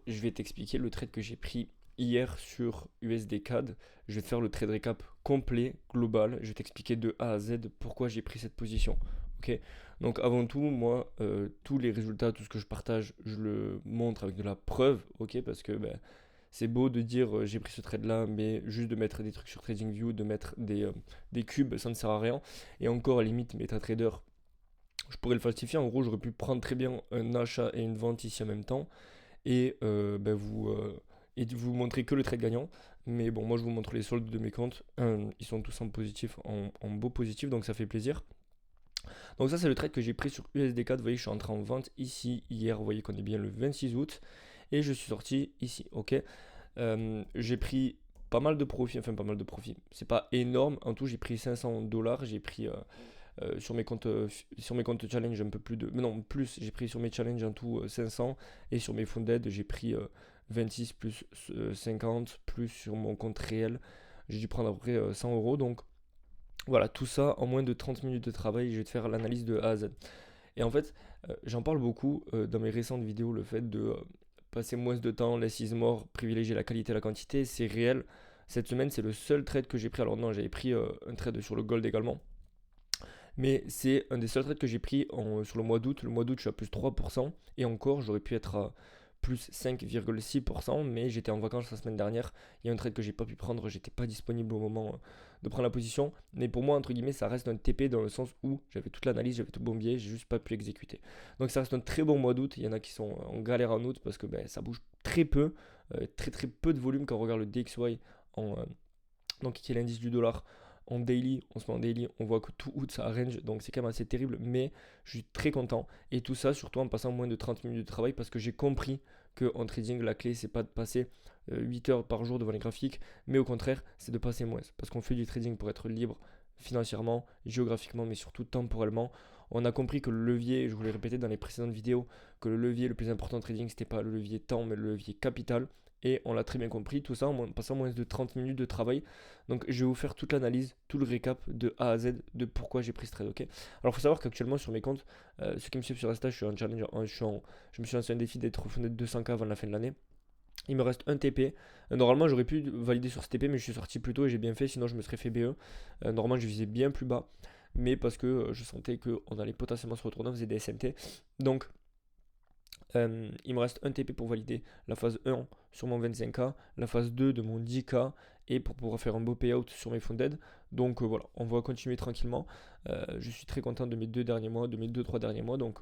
Je vais t'expliquer le trade que j'ai pris hier sur USD CAD. Je vais te faire le trade récap complet, global. Je vais t'expliquer de A à Z pourquoi j'ai pris cette position. Ok. Donc avant tout, moi, tous les résultats, tout ce que je partage, je le montre avec de la preuve. Ok. Parce que ben, c'est beau de dire j'ai pris ce trade là, mais juste de mettre des trucs sur TradingView, de mettre des cubes, ça ne sert à rien. Et encore, à la limite, MetaTrader, je pourrais le falsifier. En gros, j'aurais pu prendre très bien un achat et une vente ici en même temps et et vous montrer que le trade gagnant. Mais bon, moi je vous montre les soldes de mes comptes. Ils sont tous en positif, en beau positif, donc ça fait plaisir. Donc ça c'est le trade que j'ai pris sur USD4. Vous voyez, je suis entré en vente ici hier. Vous voyez qu'on est bien le 26 août. Et je suis sorti ici. Ok. J'ai pris pas mal de profits. Enfin, pas mal de profits. C'est pas énorme. En tout, j'ai pris 500 dollars. J'ai pris sur mes comptes challenge un peu plus de. Mais non, plus, j'ai pris sur mes challenges en tout 500 et sur mes funded j'ai pris 26 plus 50 plus sur mon compte réel. J'ai dû prendre à peu près 100 euros. Donc voilà, tout ça en moins de 30 minutes de travail. Je vais te faire l'analyse de A à Z. Et en fait, j'en parle beaucoup dans mes récentes vidéos, le fait de passer moins de temps, less is more, privilégier la qualité et la quantité, c'est réel. Cette semaine, c'est le seul trade que j'ai pris. Alors non, j'avais pris un trade sur le gold également. Mais c'est un des seuls trades que j'ai pris sur le mois d'août. Le mois d'août, je suis à plus 3%. Et encore, j'aurais pu être à plus 5,6%. Mais j'étais en vacances la semaine dernière. Il y a un trade que j'ai pas pu prendre. J'étais pas disponible au moment de prendre la position. Mais pour moi, entre guillemets, ça reste un TP dans le sens où j'avais toute l'analyse, j'avais tout bon biais. J'ai juste pas pu exécuter. Donc ça reste un très bon mois d'août. Il y en a qui sont en galère en août parce que ben, ça bouge très peu. Très très peu de volume quand on regarde le DXY donc qui est l'indice du dollar en daily, on se met en daily, on voit que tout août ça range, donc c'est quand même assez terrible, mais je suis très content. Et tout ça, surtout en passant moins de 30 minutes de travail, parce que j'ai compris que en trading, la clé, c'est pas de passer 8 heures par jour devant les graphiques, mais au contraire, c'est de passer moins. Parce qu'on fait du trading pour être libre financièrement, géographiquement, mais surtout temporellement. On a compris que le levier, je vous l'ai répété dans les précédentes vidéos, que le levier le plus important en trading, c'était pas le levier temps, mais le levier capital. Et on l'a très bien compris, tout ça en passant moins de 30 minutes de travail. Donc je vais vous faire toute l'analyse, tout le récap de A à Z de pourquoi j'ai pris ce trade. Ok. Alors il faut savoir qu'actuellement sur mes comptes, ceux qui me suivent sur Insta, je suis en challenge, je me suis lancé un défi d'être fondé de 200K avant la fin de l'année. Il me reste un TP. Normalement, j'aurais pu valider sur ce TP, mais je suis sorti plus tôt et j'ai bien fait, sinon je me serais fait BE. Normalement, je visais bien plus bas, mais parce que je sentais qu'on allait potentiellement se retourner, on faisait des SMT. Donc, il me reste un TP pour valider la phase 1 sur mon 25K, la phase 2 de mon 10K et pour pouvoir faire un beau payout sur mes funded. Donc voilà, on va continuer tranquillement. Je suis très content de mes deux derniers mois, de mes deux trois derniers mois. Donc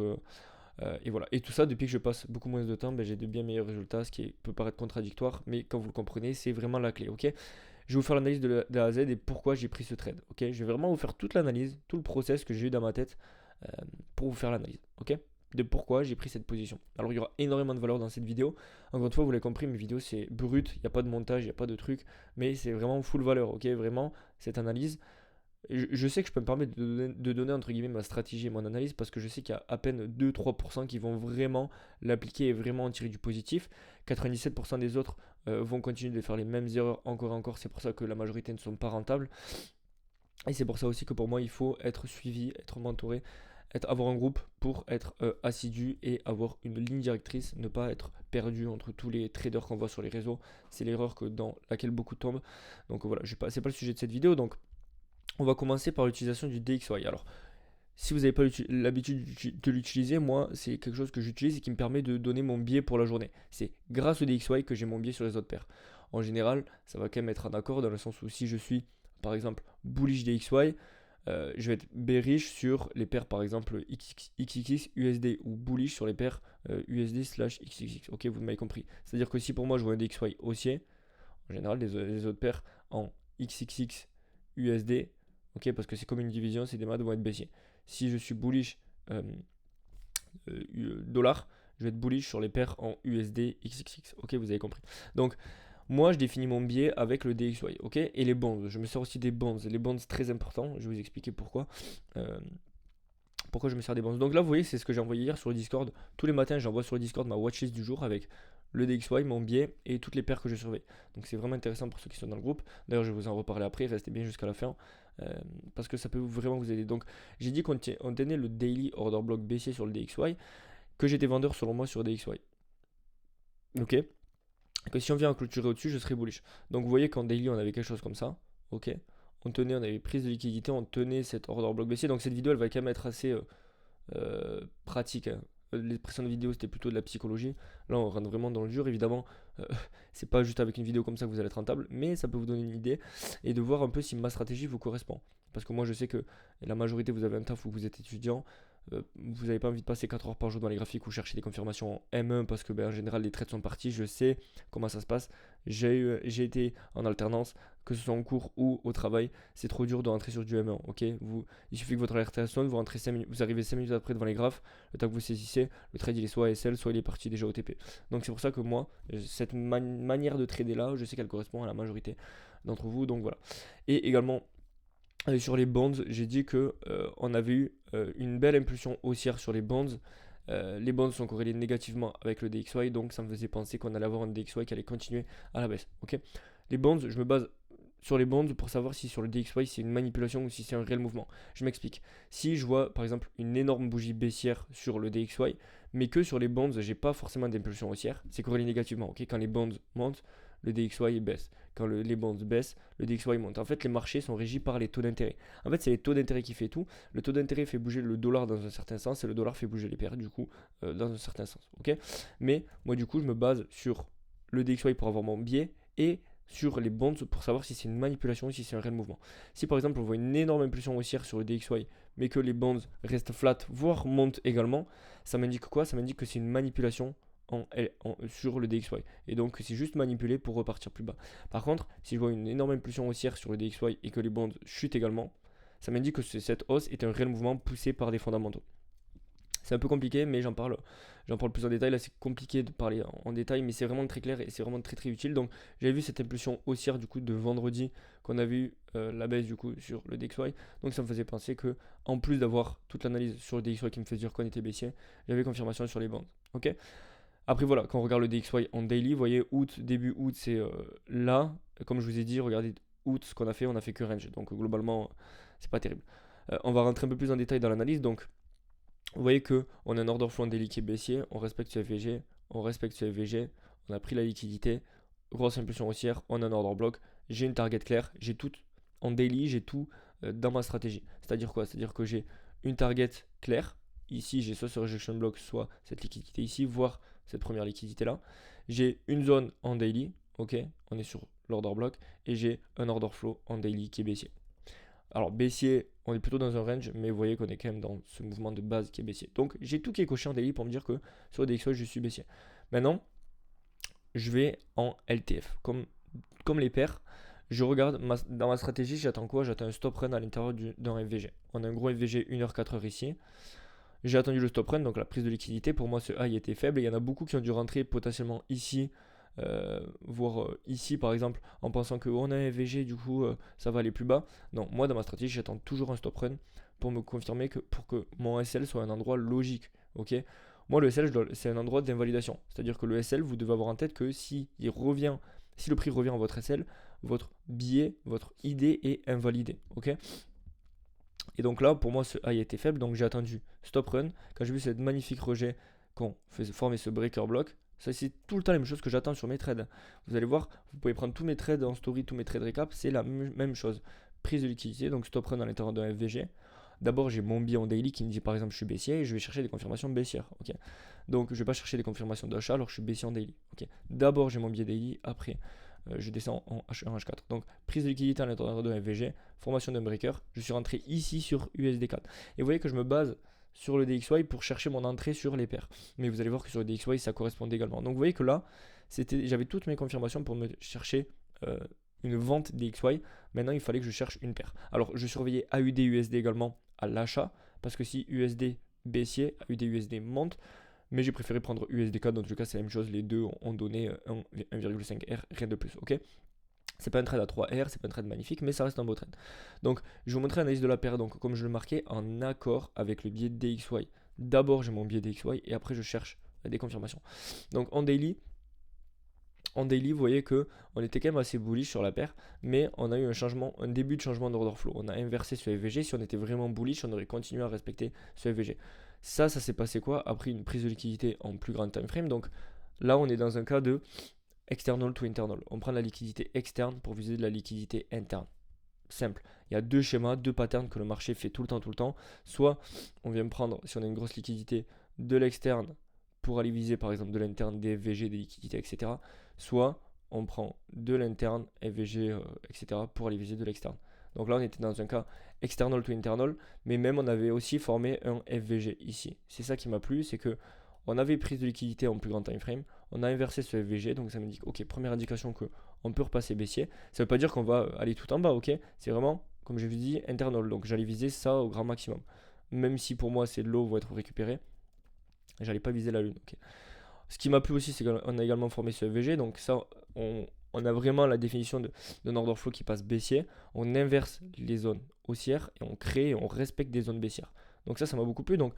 et voilà. Et tout ça, depuis que je passe beaucoup moins de temps, ben, j'ai de bien meilleurs résultats, ce qui peut paraître contradictoire, mais quand vous le comprenez, c'est vraiment la clé. Ok. Je vais vous faire l'analyse de A à Z et pourquoi j'ai pris ce trade. Ok. Je vais vraiment vous faire toute l'analyse, tout le process que j'ai eu dans ma tête euh, pour vous faire l'analyse. Ok, de pourquoi j'ai pris cette position. Alors il y aura énormément de valeur dans cette vidéo. Encore une fois, vous l'avez compris, mes vidéos c'est brut, il n'y a pas de montage, il n'y a pas de truc, mais c'est vraiment full valeur, ok. Vraiment, cette analyse, je sais que je peux me permettre de donner entre guillemets ma stratégie et mon analyse parce que je sais qu'il y a à peine 2-3% qui vont vraiment l'appliquer et vraiment en tirer du positif. 97% des autres vont continuer de faire les mêmes erreurs encore et encore. C'est pour ça que la majorité ne sont pas rentables. Et c'est pour ça aussi que pour moi, il faut être suivi, être mentoré, avoir un groupe pour être assidu et avoir une ligne directrice, ne pas être perdu entre tous les traders qu'on voit sur les réseaux. C'est l'erreur dans laquelle beaucoup tombent. Donc voilà, c'est pas le sujet de cette vidéo. Donc on va commencer par l'utilisation du DXY. Alors, si vous n'avez pas l'habitude de l'utiliser, moi, c'est quelque chose que j'utilise et qui me permet de donner mon biais pour la journée. C'est grâce au DXY que j'ai mon biais sur les autres paires. En général, ça va quand même être un accord dans le sens où si je suis, par exemple, bullish DXY, je vais être bearish sur les paires, par exemple, XXX USD ou bullish sur les paires USD slash XXX. Ok, vous m'avez compris. C'est-à-dire que si pour moi je vois un DXY haussier, en général, les autres paires en XXX USD, ok, parce que c'est comme une division, ces des maths vont être baissiers. Si je suis bullish euh, dollar, je vais être bullish sur les paires en USD XXX. Ok, vous avez compris. Donc, moi, je définis mon biais avec le DXY, ok, et les bonds. Je me sers aussi des bonds. Les bonds, c'est très important. Je vais vous expliquer pourquoi. Euh, pourquoi je me sers des bonds. Donc là, vous voyez, c'est ce que j'ai envoyé hier sur le Discord. Tous les matins, j'envoie sur le Discord ma watchlist du jour avec le DXY, mon biais et toutes les paires que je surveille. Donc c'est vraiment intéressant pour ceux qui sont dans le groupe. D'ailleurs, je vais vous en reparler après. Restez bien jusqu'à la fin parce que ça peut vraiment vous aider. Donc j'ai dit qu'on tenait le daily order block baissier sur le DXY, que j'étais vendeur selon moi sur le DXY. ok, que si on vient clôturer au-dessus, je serai bullish. Donc vous voyez qu'en daily, on avait quelque chose comme ça, ok, on avait prise de liquidité, on tenait cet order bloc baissier. Donc cette vidéo, elle va quand même être assez pratique, hein. Les précédentes vidéos, c'était plutôt de la psychologie. Là, on rentre vraiment dans le dur. Évidemment, euh, c'est pas juste avec une vidéo comme ça que vous allez être rentable, mais ça peut vous donner une idée et de voir un peu si ma stratégie vous correspond. Parce que moi, je sais que la majorité, vous avez un taf où vous êtes étudiant. Vous n'avez pas envie de passer 4 heures par jour dans les graphiques ou chercher des confirmations en M1 parce que, ben, en général, les trades sont partis. Je sais comment ça se passe. J'ai été en alternance, que ce soit en cours ou au travail. C'est trop dur de rentrer sur du M1. Ok, il suffit que votre alerte sonne, vous rentrez 5 minutes, vous arrivez 5 minutes après devant les graphes. Le temps que vous saisissez, le trade il est soit ASL, soit il est parti déjà au TP. Donc c'est pour ça que moi, cette manière de trader là, je sais qu'elle correspond à la majorité d'entre vous. Donc voilà. Et également, sur les bonds, j'ai dit que on avait eu une belle impulsion haussière sur les bonds. Les bonds sont corrélés négativement avec le DXY, donc ça me faisait penser qu'on allait avoir un DXY qui allait continuer à la baisse. Ok. Les bonds, je me base sur les bonds pour savoir si sur le DXY c'est une manipulation ou si c'est un réel mouvement. Je m'explique. Si je vois par exemple une énorme bougie baissière sur le DXY, mais que sur les bonds j'ai pas forcément d'impulsion haussière, c'est corrélé négativement. Ok, quand les bonds montent, le DXY baisse. Quand les bonds baissent, le DXY monte. En fait, les marchés sont régis par les taux d'intérêt. En fait, c'est les taux d'intérêt qui fait tout. Le taux d'intérêt fait bouger le dollar dans un certain sens et le dollar fait bouger les paires du coup dans un certain sens. Ok, mais moi du coup je me base sur le DXY pour avoir mon biais et sur les bonds pour savoir si c'est une manipulation ou si c'est un réel mouvement. Si par exemple on voit une énorme impulsion haussière sur le DXY mais que les bonds restent flat, voire montent également, ça m'indique quoi? Ça m'indique que c'est une manipulation sur le DXY. Et donc c'est juste manipulé pour repartir plus bas. Par contre, si je vois une énorme impulsion haussière sur le DXY et que les bonds chutent également, ça m'indique que cette hausse est un réel mouvement poussé par des fondamentaux. C'est un peu compliqué, mais j'en parle plus en détail. Là, c'est compliqué de parler en détail, mais c'est vraiment très clair et c'est vraiment très très utile. Donc, j'avais vu cette impulsion haussière du coup de vendredi qu'on avait eu la baisse du coup sur le DXY. Donc, ça me faisait penser que en plus d'avoir toute l'analyse sur le DXY qui me faisait dire qu'on était baissier, j'avais confirmation sur les bandes. Ok. Après voilà, quand on regarde le DXY en daily, vous voyez août, début août, c'est là. Comme je vous ai dit, regardez août, ce qu'on a fait, on a fait que range. Donc globalement, c'est pas terrible. On va rentrer un peu plus en détail dans l'analyse. Donc vous voyez que on a un order flow en daily qui est baissier, on respecte ce FVG, on respecte ce FVG, on a pris la liquidité, grosse impulsion haussière, on a un order block, j'ai une target claire, j'ai tout en daily, j'ai tout dans ma stratégie. C'est-à-dire quoi? C'est-à-dire que j'ai une target claire. Ici, j'ai soit ce rejection block, soit cette liquidité ici, voire cette première liquidité là. J'ai une zone en daily, ok, on est sur l'order block, et j'ai un order flow en daily qui est baissier. Alors baissier, on est plutôt dans un range, mais vous voyez qu'on est quand même dans ce mouvement de base qui est baissier. Donc j'ai tout qui est coché en daily pour me dire que sur le DXY je suis baissier. Maintenant, je vais en LTF. Comme les paires, je regarde dans ma stratégie, j'attends quoi? J'attends un stop run à l'intérieur d'un FVG. On a un gros FVG 1h 4h ici. J'ai attendu le stop run, donc la prise de liquidité. Pour moi, ce high était faible. Et il y en a beaucoup qui ont dû rentrer potentiellement ici, voire ici par exemple, en pensant qu'on a un FVG, du coup, ça va aller plus bas. Non, moi, dans ma stratégie, j'attends toujours un stop run pour me confirmer que pour que mon SL soit un endroit logique. Ok. Moi, le SL, c'est un endroit d'invalidation. C'est-à-dire que le SL, vous devez avoir en tête que si le prix revient en votre SL, votre billet, votre idée est invalidée. Ok. Et donc là, pour moi, ce high était faible, donc j'ai attendu stop run. Quand j'ai vu cette magnifique rejet qu'on fait former ce breaker block, ça c'est tout le temps la même chose que j'attends sur mes trades. Vous allez voir, vous pouvez prendre tous mes trades en story, tous mes trades récap, c'est la même chose. Prise de liquidité, donc stop run à l'intérieur d'un FVG. D'abord, j'ai mon biais en daily qui me dit par exemple je suis baissier et je vais chercher des confirmations baissières. Ok. Donc je ne vais pas chercher des confirmations d'achat alors que je suis baissier en daily. Ok. D'abord j'ai mon biais daily, après je descends en H1, H4. Donc prise de liquidité à l'intérieur d'un FVG, formation d'un breaker, je suis rentré ici sur USD4. Et vous voyez que je me base sur le DXY pour chercher mon entrée sur les paires. Mais vous allez voir que sur le DXY, ça correspondait également. Donc vous voyez que là, j'avais toutes mes confirmations pour me chercher une vente DXY. Maintenant, il fallait que je cherche une paire. Alors, je surveillais AUD USD également à l'achat, parce que si USD baissier, AUD USD monte, mais j'ai préféré prendre USDK, dans tous les cas c'est la même chose, les deux ont donné 1,5 R, rien de plus, ok. C'est pas un trade à 3 R, c'est pas un trade magnifique, mais ça reste un beau trade. Donc je vais vous montrer l'analyse de la paire, donc comme je le marquais, en accord avec le biais DXY. D'abord j'ai mon biais DXY et après je cherche des confirmations. Donc en daily, vous voyez que on était quand même assez bullish sur la paire, mais on a eu un début de changement d'order flow. On a inversé ce FVG. Si on était vraiment bullish, on aurait continué à respecter ce FVG. Ça s'est passé quoi? Après une prise de liquidité en plus grand time frame. Donc Là, on est dans un cas de external to internal. On prend la liquidité externe pour viser de la liquidité interne. Simple. Il y a deux schémas, deux patterns que le marché fait tout le temps. Soit on vient prendre, si on a une grosse liquidité, de l'externe pour aller viser par exemple de l'interne, des FVG, des liquidités, etc. Soit on prend de l'interne, FVG, etc. pour aller viser de l'externe. Donc là, on était dans un cas external to internal, mais même on avait aussi formé un FVG ici. C'est ça qui m'a plu, c'est que on avait prise de liquidité en plus grand time frame, on a inversé ce FVG, donc ça m'indique, ok, première indication que on peut repasser baissier. Ça ne veut pas dire qu'on va aller tout en bas, ok. C'est vraiment, comme je vous dis, internal, donc j'allais viser ça au grand maximum. Même si pour moi ces lows vont être récupérés, j'allais pas viser la lune, ok. Ce qui m'a plu aussi, c'est qu'on a également formé ce FVG, donc ça, on a vraiment la définition d'un order flow qui passe baissier. On inverse les zones haussières et on crée et on respecte des zones baissières. Donc ça m'a beaucoup plu. Donc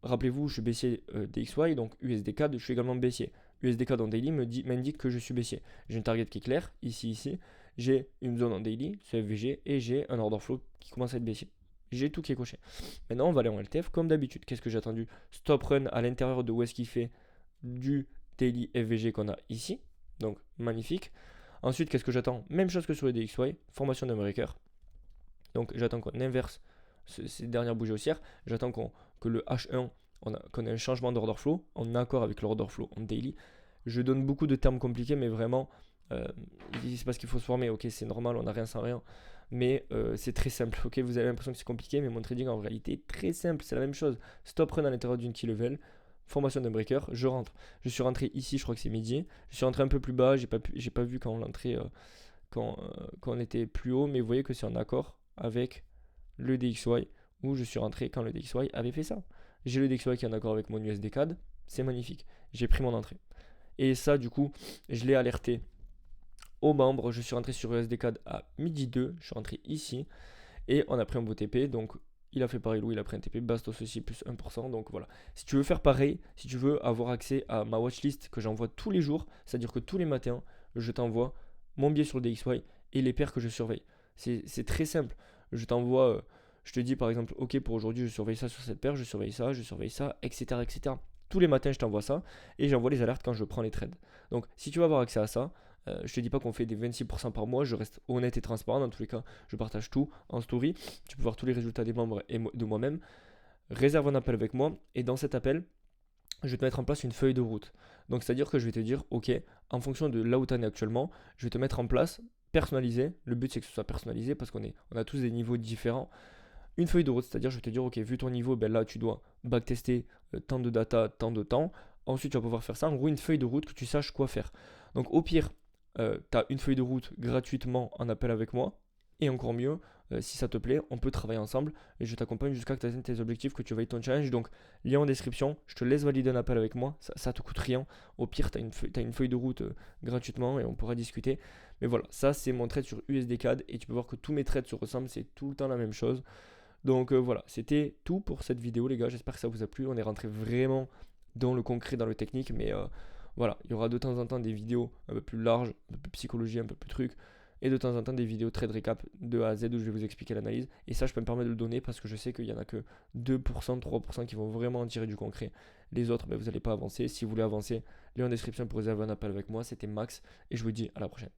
rappelez-vous, je suis baissier DXY, donc USD-CAD, je suis également baissier. USD-CAD en daily m'indique que je suis baissier. J'ai une target qui est claire, ici. J'ai une zone en daily, ce FVG, et j'ai un order flow qui commence à être baissier. J'ai tout qui est coché. Maintenant, on va aller en LTF comme d'habitude. Qu'est-ce que j'ai attendu? Stop run à l'intérieur de où est-ce qu'il fait du daily FVG qu'on a ici. Donc, magnifique. Ensuite, qu'est-ce que j'attends? Même chose que sur le DXY, formation d'un breaker. Donc, j'attends qu'on inverse ces dernières bougies haussières. J'attends que le H1, qu'on ait un changement d'order flow en accord avec l'order flow en daily. Je donne beaucoup de termes compliqués, mais vraiment, c'est parce qu'il faut se former. Ok, c'est normal, on n'a rien sans rien. Mais c'est très simple. Ok, vous avez l'impression que c'est compliqué, mais mon trading en réalité est très simple. C'est la même chose. Stop run à l'intérieur d'une key level. Formation d'un breaker, je rentre. Je suis rentré ici, je crois que c'est midi. Je suis rentré un peu plus bas, j'ai pas vu quand on l'entrait, quand on était plus haut, mais vous voyez que c'est en accord avec le DXY, où je suis rentré quand le DXY avait fait ça. J'ai le DXY qui est en accord avec mon USD-CAD, c'est magnifique. J'ai pris mon entrée. Et ça, du coup, je l'ai alerté aux membres. Je suis rentré sur USD-CAD à midi 2, je suis rentré ici, et on a pris un beau TP, donc il a fait pareil, Louis, il a pris un TP, Bastos aussi, plus 1%. Donc voilà. Si tu veux faire pareil, si tu veux avoir accès à ma watchlist que j'envoie tous les jours, c'est-à-dire que tous les matins, je t'envoie mon biais sur le DXY et les paires que je surveille. C'est très simple. Je t'envoie, je te dis par exemple, ok, pour aujourd'hui, je surveille ça sur cette paire, je surveille ça, etc. etc. Tous les matins, je t'envoie ça et j'envoie les alertes quand je prends les trades. Donc si tu veux avoir accès à ça, je te dis pas qu'on fait des 26% par mois, je reste honnête et transparent. Dans tous les cas, je partage tout en story. Tu peux voir tous les résultats des membres et de moi-même. Réserve un appel avec moi et dans cet appel, je vais te mettre en place une feuille de route. Donc c'est-à-dire que je vais te dire, ok, en fonction de là où tu en es actuellement, je vais te mettre en place, personnalisé. Le but c'est que ce soit personnalisé parce on a tous des niveaux différents. Une feuille de route, c'est-à-dire je vais te dire, ok, vu ton niveau, ben là tu dois backtester tant de data, tant de temps. Ensuite, tu vas pouvoir faire ça. En gros, une feuille de route que tu saches quoi faire. Donc au pire, tu as une feuille de route gratuitement en appel avec moi. Et encore mieux, si ça te plaît, on peut travailler ensemble et je t'accompagne jusqu'à que tu atteignes tes objectifs, que tu valides ton challenge. Donc, lien en description, je te laisse valider un appel avec moi, ça te coûte rien. Au pire, tu as une feuille de route gratuitement et on pourra discuter. Mais voilà, ça c'est mon trade sur USD-CAD et tu peux voir que tous mes trades se ressemblent, c'est tout le temps la même chose. Donc voilà, c'était tout pour cette vidéo les gars, j'espère que ça vous a plu. On est rentré vraiment dans le concret, dans le technique, mais voilà, il y aura de temps en temps des vidéos un peu plus larges, un peu plus psychologie, un peu plus truc, et de temps en temps des vidéos trade récap de A à Z où je vais vous expliquer l'analyse. Et ça, je peux me permettre de le donner parce que je sais qu'il n'y en a que 2%, 3% qui vont vraiment en tirer du concret. Les autres, ben, vous n'allez pas avancer. Si vous voulez avancer, lien en description pour réserver un appel avec moi. C'était Max et je vous dis à la prochaine.